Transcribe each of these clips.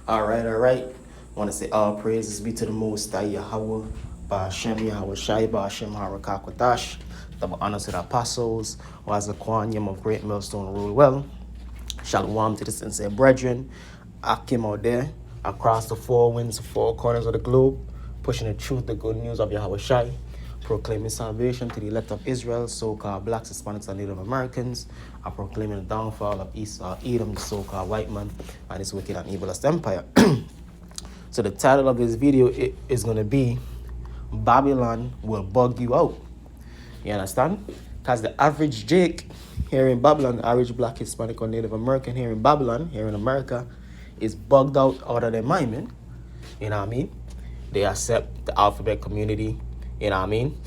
All right. I want to say all praises be to the Most High Yahweh, Ba'ashem Yahweh Shai, Ba'ashem Harakakwatash, double honors to the apostles, was the Quanium of Great Millstone rule well. Shalom to the sincere brethren, Akim out there, across the four winds, four corners of the globe, pushing the truth, the good news of Yahweh Shai, proclaiming salvation to the elect of Israel, so-called blacks, Hispanics, and Native Americans, and proclaiming the downfall of Esau, Edom, the so-called white man, and his wicked and evilest empire. So the title of this video is going to be Babylon Will Bug You Out. You understand? Because the average Jake here in Babylon, the average black, Hispanic, or Native American here in Babylon, here in America, is bugged out of their mind, man. You know what I mean? They accept the alphabet community. You know what I mean?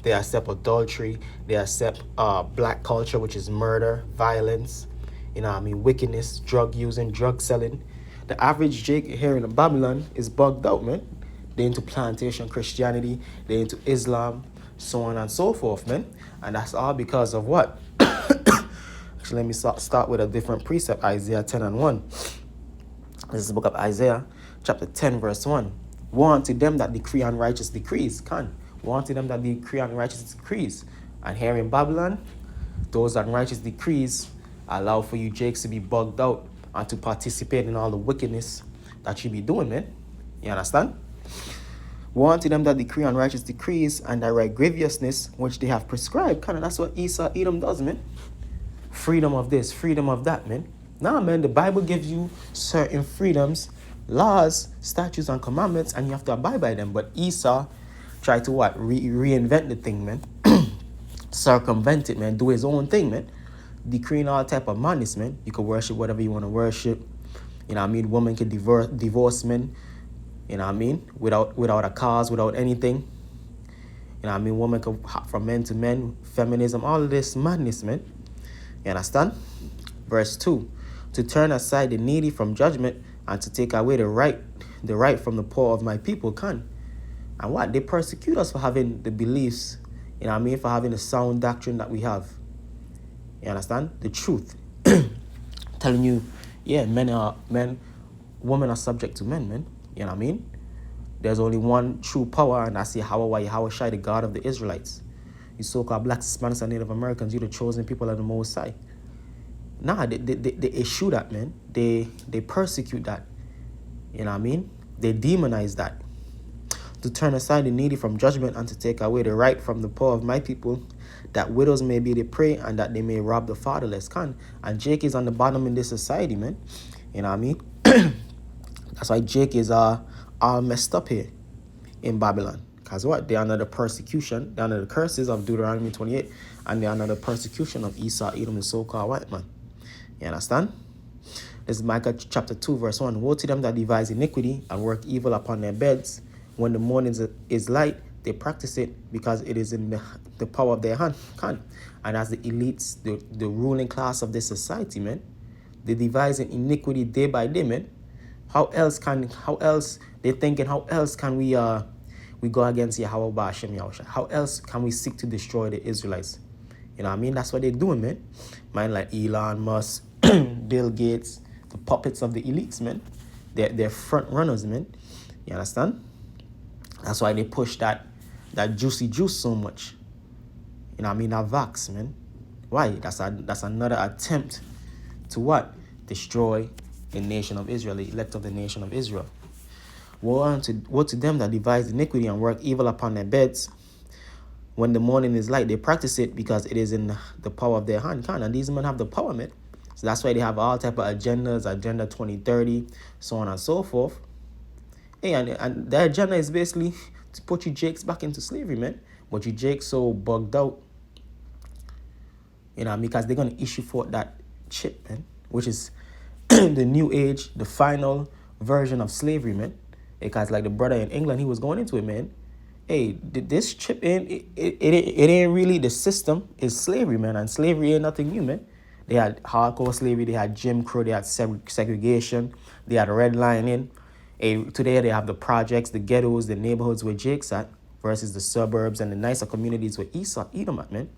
They accept adultery. They accept black culture, which is murder, violence, you know what I mean, wickedness, drug using, drug selling. The average Jake here in Babylon is bugged out, man. They're into plantation Christianity. They're into Islam, so on and so forth, man. And that's all because of what? Actually, let me start with a different precept, Isaiah 10 and 1. This is the book of Isaiah, chapter 10, verse 1. Woe unto them that decree unrighteous decrees. Woe unto them that decree unrighteous decrees. And here in Babylon, those unrighteous decrees allow for you Jakes to be bugged out and to participate in all the wickedness that you be doing, man. You understand? Woe unto them that decree unrighteous decrees and that write grievousness which they have prescribed. That's what Esau, Edom does, man. Freedom of this, freedom of that, man. Nah, man, the Bible gives you certain freedoms, laws, statutes, and commandments, and you have to abide by them. But Esau tried to what? Reinvent the thing, man. Circumvent it, man. Do his own thing, man. Decreeing all type of madness, man. You can worship whatever you want to worship. You know what I mean? Women can divorce men. You know what I mean? Without a cause, without anything. You know what I mean? Women can hop from men to men. Feminism, all of this madness, man. You understand? Verse 2. To turn aside the needy from judgment and to take away the right from the poor of my people. And what? They persecute us for having the beliefs, you know what I mean? For having the sound doctrine that we have. You understand? The truth. Telling you, yeah, women are subject to men, man. You know what I mean? There's only one true power, and that's Yahweh Shai, the God of the Israelites. You so-called blacks, Hispanics, and Native Americans, you're the chosen people of the Most High. Nah, they issue that, man. They persecute that. You know what I mean? They demonize that. To turn aside the needy from judgment and to take away the right from the poor of my people, that widows may be the prey and that they may rob the fatherless. And Jake is on the bottom in this society, man. You know what I mean? That's why Jake is all messed up here in Babylon. Because what? They're under the persecution. They're under the curses of Deuteronomy 28. And they're under the persecution of Esau, Edom, the so-called white man. You understand? This is Micah chapter 2, verse 1. Woe to them that devise iniquity and work evil upon their beds. When the morning is light, they practice it because it is in the power of their hand. And as the elites, the ruling class of this society, man, they devise an iniquity day by day, man. How else they thinking, how else can we go against Yahweh Ba'ashem Yahushua? How else can we seek to destroy the Israelites? You know what I mean? That's what they're doing, man. Man, like Elon Musk, Bill Gates, the puppets of the elites, man. They're front runners, man. You understand? That's why they push that juicy juice so much. You know what I mean? That Vax, man. Why? That's another attempt to what? Destroy the nation of Israel, the elect of the nation of Israel. Woe to them that devise iniquity and work evil upon their beds. When the morning is light, they practice it because it is in the power of their hand. And these men have the power, man. So that's why they have all type of agendas, Agenda 2030, so on and so forth. Hey, and their agenda is basically to put you Jakes back into slavery, man. But you Jakes so bugged out, you know, because they're going to issue for that chip, man, which is the new age, the final version of slavery, man. Because like the brother in England, he was going into it, man. Hey, this chip it ain't really the system. It's slavery, man. And slavery ain't nothing new, man. They had hardcore slavery. They had Jim Crow. They had segregation. They had redlining. Today they have the projects, the ghettos, the neighborhoods where Jake's at versus the suburbs and the nicer communities where Esau, Edom at, man.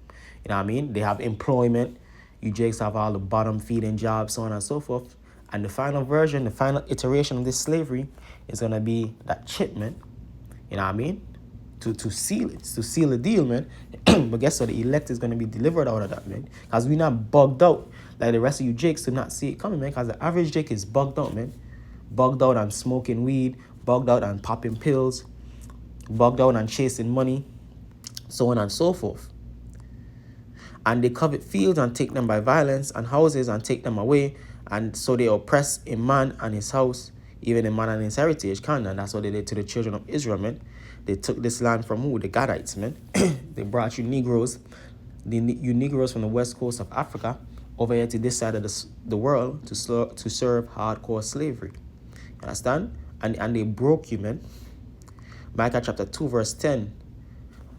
You know what I mean? They have employment. You Jakes have all the bottom feeding jobs, so on and so forth. And the final version, the final iteration of this slavery is going to be that chip, man. You know what I mean? To seal it, to seal the deal, man. But guess what? The elect is going to be delivered out of that, man. Because we're not bugged out like the rest of you jakes to not see it coming, man. Because the average jake is bugged out, man. Bugged out on smoking weed, bugged out on popping pills, bugged out on chasing money, so on and so forth. And they covet fields and take them by violence, and houses and take them away. And so they oppress a man and his house, even a man and his heritage. And that's what they did to the children of Israel, man. They took this land from who? The Gadites, man. They brought you Negroes, you Negroes from the west coast of Africa, over here to this side of the world to serve hardcore slavery. You understand? And they broke you, man. Micah chapter 2, verse 10.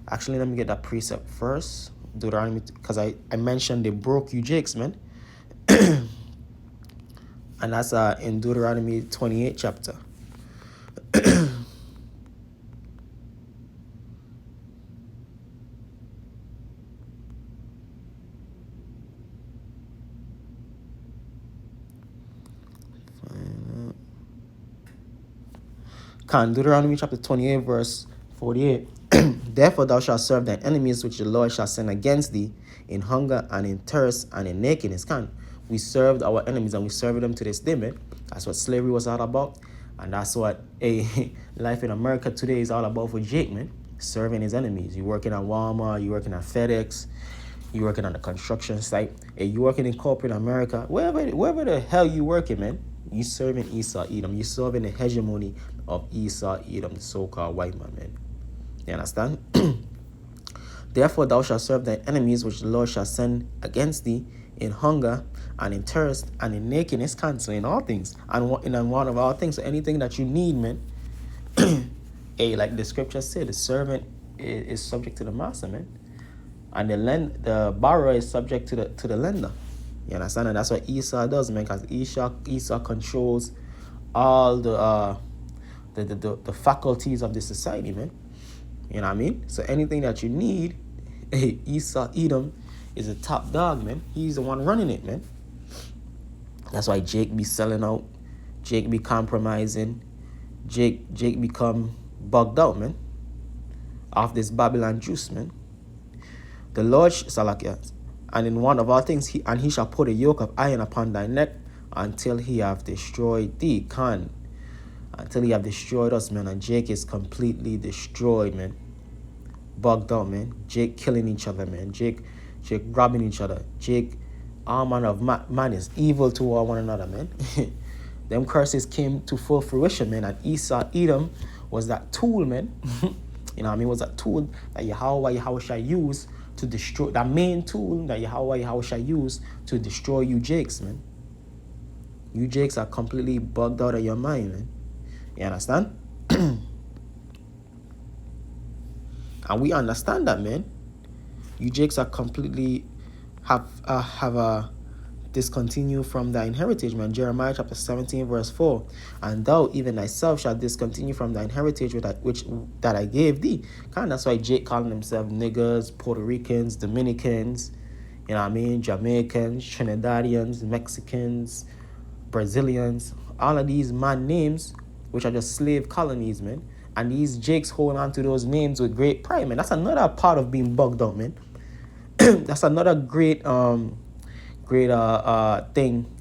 Actually, let me get that precept first. Deuteronomy, because I mentioned they broke you jakes, man. And that's in Deuteronomy 28 chapter. Deuteronomy chapter 28 verse 48. Therefore thou shalt serve thy enemies which the Lord shall send against thee in hunger and in thirst and in nakedness. We served our enemies and we serve them to this day, man. That's what slavery was all about. And that's what life in America today is all about for Jake, man. Serving his enemies. You're working at Walmart, you're working at FedEx, you're working on a construction site, you're working in corporate America, wherever the hell you working, man. You serving Esau, Edom. You serving the hegemony of Esau, Edom, the so-called white man. You understand? Therefore thou shalt serve thy enemies which the Lord shall send against thee in hunger and in thirst and in nakedness, so in all things, and in one of all things. So anything that you need, man. Like the scripture said, the servant is subject to the master, man. And the borrower is subject to the lender. You understand? And that's what Esau does, man, because Esau controls all the faculties of the society, man. You know what I mean? So anything that you need, Esau, Edom, is a top dog, man. He's the one running it, man. That's why Jake be selling out. Jake be compromising. Jake become bugged out, man. Off this Babylon juice, man. The Lord, Salakiah, and in one of all things, he shall put a yoke of iron upon thy neck until he have destroyed thee, until he have destroyed us, man. And Jake is completely destroyed, man. Bugged out, man. Jake killing each other, man. Jake robbing each other. Jake, all manner of madness, evil toward one another, man. Them curses came to full fruition, man. And Esau, Edom, was that tool, man. You know what I mean? Was that tool that Yahweh shall use to destroy, that main tool that Yahweh shall use to destroy you jakes, man. You jakes are completely bugged out of your mind, man. You understand? And we understand that, man. You jakes are completely have discontinue from thine heritage, man. Jeremiah chapter 17 verse 4. And thou even thyself shalt discontinue from thine heritage that I gave thee. That's why Jake calling himself niggers, Puerto Ricans, Dominicans, you know what I mean, Jamaicans, Trinidadians, Mexicans, Brazilians, all of these man names, which are just slave colonies, man. And these Jakes hold on to those names with great pride, man. That's another part of being bugged out, man. That's another great thing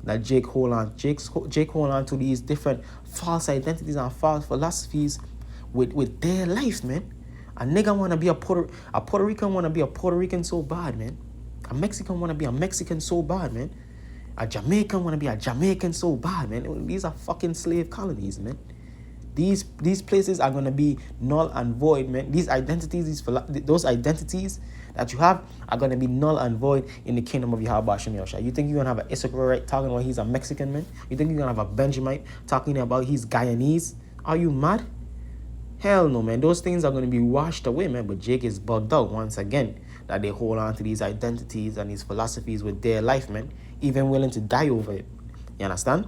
that Jake hold on. Jake hold on to these different false identities and false philosophies with their life, man. A nigga wanna be a Puerto Rican wanna be a Puerto Rican so bad, man. A Mexican wanna be a Mexican so bad, man. A Jamaican wanna be a Jamaican so bad, man. These are fucking slave colonies, man. These places are gonna be null and void, man. These identities, those identities that you have are gonna be null and void in the kingdom of Yahweh Shem Yahushua. You think you're gonna have an Issacharite talking about he's a Mexican, man? You think you're gonna have a Benjamite talking about he's Guyanese? Are you mad? Hell no, man. Those things are gonna be washed away, man. But Jake is bugged out once again that they hold on to these identities and these philosophies with their life, man. Even willing to die over it. You understand?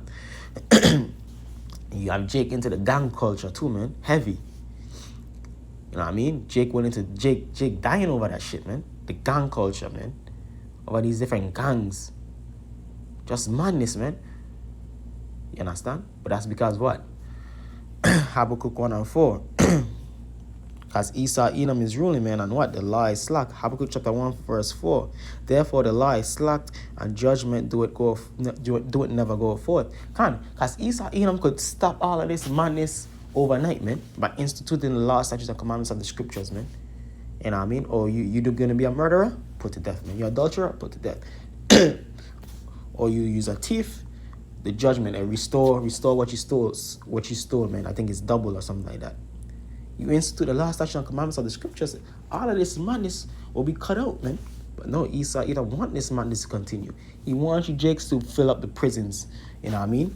You have Jake into the gang culture too, man. Heavy. You know what I mean? Jake dying over that shit, man. The gang culture, man. Over these different gangs. Just madness, man. You understand? But that's because what? Habakkuk 1 and 4. Because Esau Edom is ruling, man, and what? The law is slack. Habakkuk chapter 1, verse 4. Therefore the law is slacked, and judgment do it never go forth. Because Esau Edom could stop all of this madness overnight, man, by instituting the law, statutes, and commandments of the scriptures, man. You know what I mean? Or you're going to be a murderer? Put to death, man. You're an adulterer? Put to death. Or you use a thief? The judgment and restore what you stole, man. I think it's double or something like that. You institute the law, statutes, and commandments of the scriptures, all of this madness will be cut out, man. But no, Esau don't want this madness to continue. He wants you jakes to fill up the prisons, you know what I mean?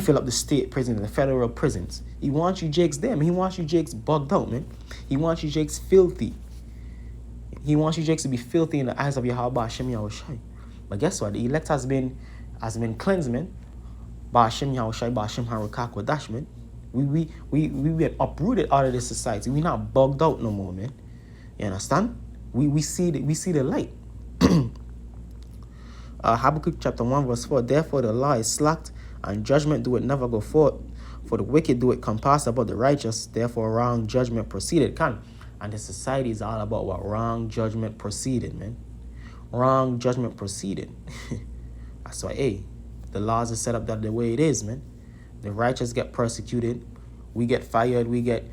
Fill up the state prisons, the federal prisons. He wants you jakes there, man. He wants you jakes bugged out, man. He wants you jakes filthy. He wants you jakes to be filthy in the eyes of Yahweh Hashem Yahushai. But guess what? The elect has been cleansed, man. By Hashem Yahushai, by Hashem Harakak Wadash, man. We been uprooted out of this society. We not bugged out no more, man. You understand? We see the light. Habakkuk chapter 1 verse 4. Therefore the law is slacked, and judgment do it never go forth. For the wicked do it compass about the righteous. Therefore wrong judgment proceeded. And the society is all about what? Wrong judgment proceeded, man. Wrong judgment proceeded. That's why, the laws are set up that the way it is, man. The righteous get persecuted, we get fired, we get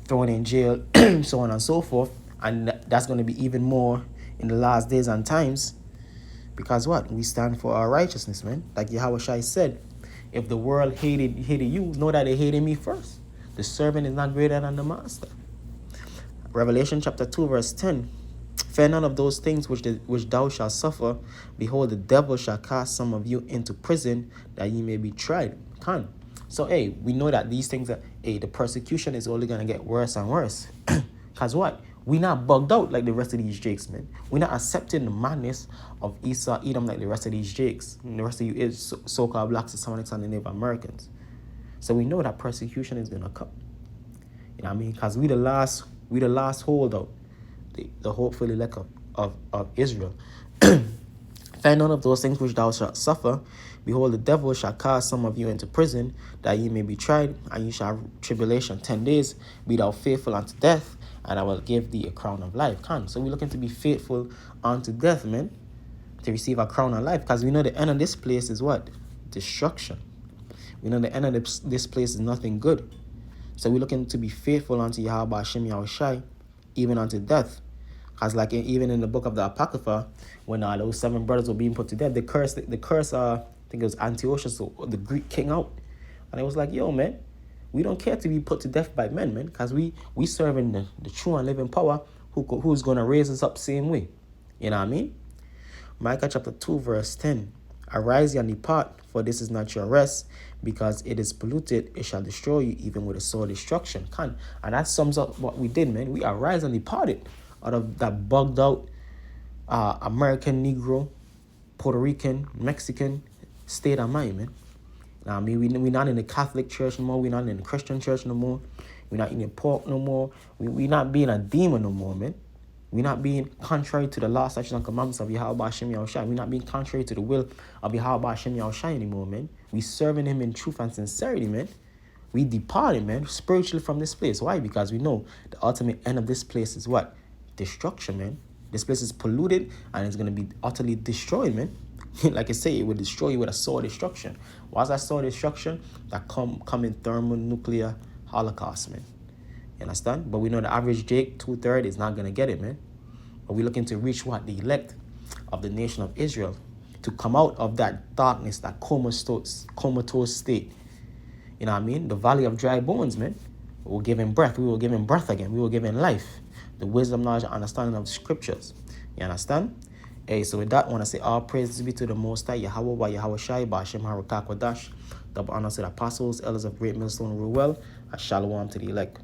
thrown in jail, so on and so forth. And that's going to be even more in the last days and times. Because what? We stand for our righteousness, man. Like Yahweh Shai said, if the world hated you, know that they hated me first. The servant is not greater than the master. Revelation chapter 2 verse 10. Fear none of those things which thou shalt suffer. Behold, the devil shall cast some of you into prison, that ye may be tried. So, we know that these things the persecution is only going to get worse and worse. Because what? We're not bugged out like the rest of these jakes, man. We're not accepting the madness of Esau Edom like the rest of these jakes. And the rest of you is so-called blacks, Hispanics, and the Native Americans. So we know that persecution is going to come. You know what I mean? Because we the last holdout. The hopeful elect of Israel. Fear none of those things which thou shalt suffer. Behold, the devil shall cast some of you into prison, that ye may be tried, and ye shall have tribulation 10 days. Be thou faithful unto death, and I will give thee a crown of life. So we're looking to be faithful unto death, man, to receive a crown of life, because we know the end of this place is what? Destruction. We know the end of this place is nothing good. So we're looking to be faithful unto Yahweh Hashem Yahushai, even unto death. Because like even in the book of the Apocrypha, when those 7 brothers were being put to death, the curse I think it was Antiochus, the Greek king, out. And it was like, yo, man, we don't care to be put to death by men, man, because we serving the true and living power who's going to raise us up same way. You know what I mean? Micah chapter 2 verse 10. Arise ye and depart, for this is not your rest, because it is polluted, it shall destroy you, even with a sore destruction. And that sums up what we did, man. We arise and departed out of that bugged out American, Negro, Puerto Rican, Mexican state of mind, man. I mean, we're not in the Catholic church no more. We're not in the Christian church no more. We're not eating pork no more. We're not being a demon no more, man. We're not being contrary to the law, statutes, and commandments of Yahweh Hashem Yahushai. We're not being contrary to the will of Yahweh Hashem Yahushai anymore, man. We serving him in truth and sincerity, man. We departed, man, spiritually from this place. Why? Because we know the ultimate end of this place is what? Destruction, man. This place is polluted and it's going to be utterly destroyed, man. Like I say, it will destroy you with a sore destruction. What's that sore destruction? That coming thermonuclear holocaust, man. You understand? But we know the average Jake, 2/3, is not going to get it, man. But we're looking to reach what? The elect of the nation of Israel. To come out of that darkness, that comatose state. You know what I mean? The valley of dry bones, man. We will give him breath. We will give him breath again. We will give him life. The wisdom, knowledge, and understanding of the scriptures. You understand? So with that, I want to say all praises be to the Most High, Yahweh, by Yahweh Shai, by Hashem Harakak Wadash. Double honors to the apostles, elders of Great Millstone Rule Well, and shalom to the elect.